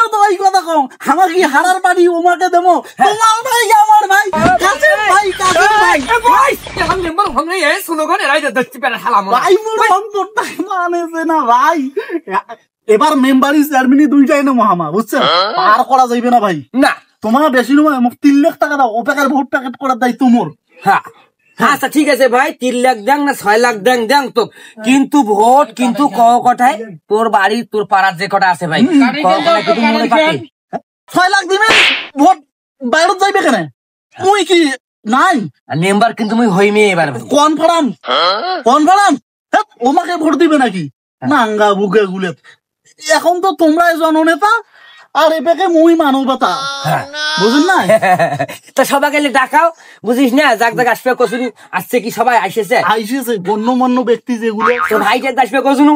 তুমিও তো ওই কথা কও আমার কি হারার বাড়ি ওমাকে দেবো তোমার ভাই আমার ভাই কাসেম ভাই এখন মেম্বার ভাঙলে শুনো ঘরে রাইতে দস্তি পেরা হালাম ভাই মোর অন্তরটা মানেছে না ভাই এবার মেম্বারি চেয়ারম্যানই দুইটাই না মহামা বুঝছেন পার করা যাইবে না ভাই না তোমার বেশি নয় মোক 3 লাখ টাকা দাও ওপেকার ভোট প্যাকেট করার দায়িত্ব মোর হ্যাঁ আচ্ছা ঠিক আছে ভাই 3 লাখ দেন না 6 লাখ দেন তো কিন্তু ভোট কিন্তু কথায় তোর বাড়ি তোর পাড়ার যে কটা আছে ভাই কিন্তু মনে পাকে 6 লাখ দিবেন ভোট বাইরে যাইবে কেন মুই কি নাই মেম্বার কিন্তু মুই হইমে এবার কনফার্ম ওমাকে ভোট দিবে নাকি নাঙ্গা বুকে গুলে এখন তো তোমরাই জননেতা আর এটাকে মুই মানবতা বুঝুন না তা সবাইকে ডাকাও বুঝিস না যাক যাক আসবে কসুনি আসছে কি সবাই আইসেছে গণ্যমান্য ব্যক্তি যেগুলো তোর ভাইটার আসবে কসুনু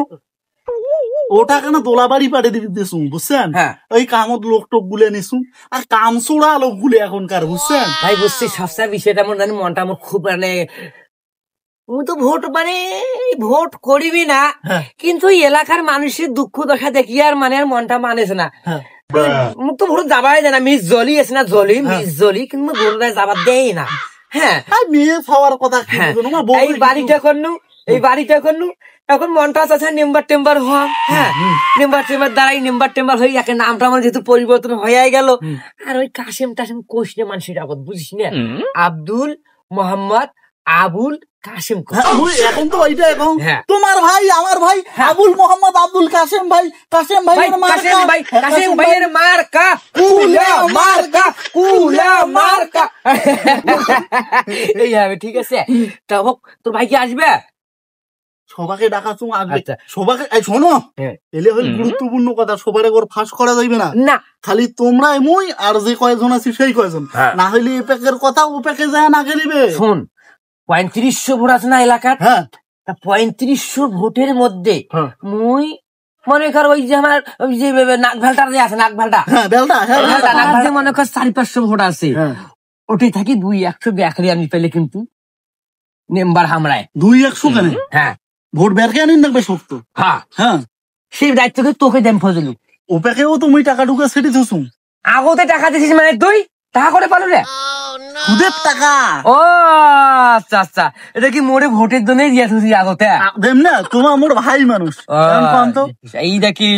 ওটা কেন দোলাবাড়ি পাড়ে দিতেছু বুঝছেন ওই কামত লোক টোক গুলে নিছু আর কামচোড়া লোক গুলে এখনকার বুঝছেন ভাই বুঝছি সবচেয়ে বিষয়টা আমার জানি মনটা আমার খুব মানে তুই তো ভোট মানে ভোট করিবি না কিন্তু এলাকার মানুষের দুঃখ দশা দেখি আর মানে আর মনটা মানেছে না মুখ তো ভোট যাবাই দেয় না মিস জলি আছে না মিস জলি কিন্তু ভোট যাবার দেয় না হ্যাঁ মেয়ে খাওয়ার কথা এই বাড়িটা করনু এখন মনটা আছে নেম্বার টেম্বার হওয়া হ্যাঁ নেম্বার টেম্বার হয়ে একে নামটা আমার যেহেতু পরিবর্তন হয়ে গেল আর ওই কাসেম টাসেম কোশনে মানুষের আগত বুঝিস না আব্দুল মোহাম্মদ আবুল কাসেম এখন তো ওইটা এখন তোমার ভাই আমার ভাই আবুল মোহাম্মদ আব্দুল কাসেম ভাই ভাইয়ের মার্কা কুলা এই হবে ঠিক আছে তা হোক তোর ভাই কি আসবে সবাকে ডাকাচ্ছ আসবে সবাকে শোনো এলে হল গুরুত্বপূর্ণ কথা সবার একবার ফাঁস করা যাইবে না খালি তোমরা এমই আর যে কয়েকজন আছি সেই কয়েকজন না হইলে এ প্যাকের কথা ও প্যাকে যায় না গেলিবে শোন 3500 ভোট আছে না এলাকার 3500 ভোটের মধ্যে মুই মনে কর ওই যে আমার ওই যে নাক ভালটা যে আছে নাক ভালটা মনে কর 400-500 ভোট আছে ওটাই থাকি 200 ব্যাকরি আমি পেলে কিন্তু মেম্বার হামরায় 200 কেন ভোট ব্যাকে আনিন দেখবে শক্ত সেই দায়িত্ব তোকে দেন ফজলু ওপেকেও তুমি টাকা ঢুকে সেটি থুসু আগতে টাকা দিছিস মানে তুই টাকা করে পারো রে সুদের টাকা ও আচ্ছা এটা কি মোরে ভোটের জন্য দিয়েছি আগতে দেম না তোমার মোর ভাই মানুষ এই দেখি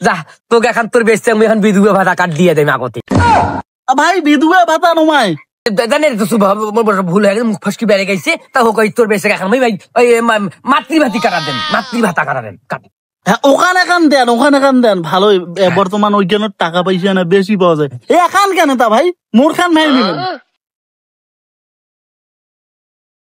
যা তোকে এখন তোর বেচতে আমি এখন বিধবা ভাতা কাট দিয়ে দেবে আগতে ভাই বিধবা ভাতা নমাই জানে ভুল হয়ে গেছে মুখ ফসকি বেড়ে গেছে তা হোক তোর বেচে এখন ভাই ওই মাতৃভাতি কাটা দেন কাট ওখানে কান দেন ভালো বর্তমান ওইখানে টাকা পয়সা না বেশি পাওয়া যায় এখান কেন তা ভাই মোর খান ভাই নিবেন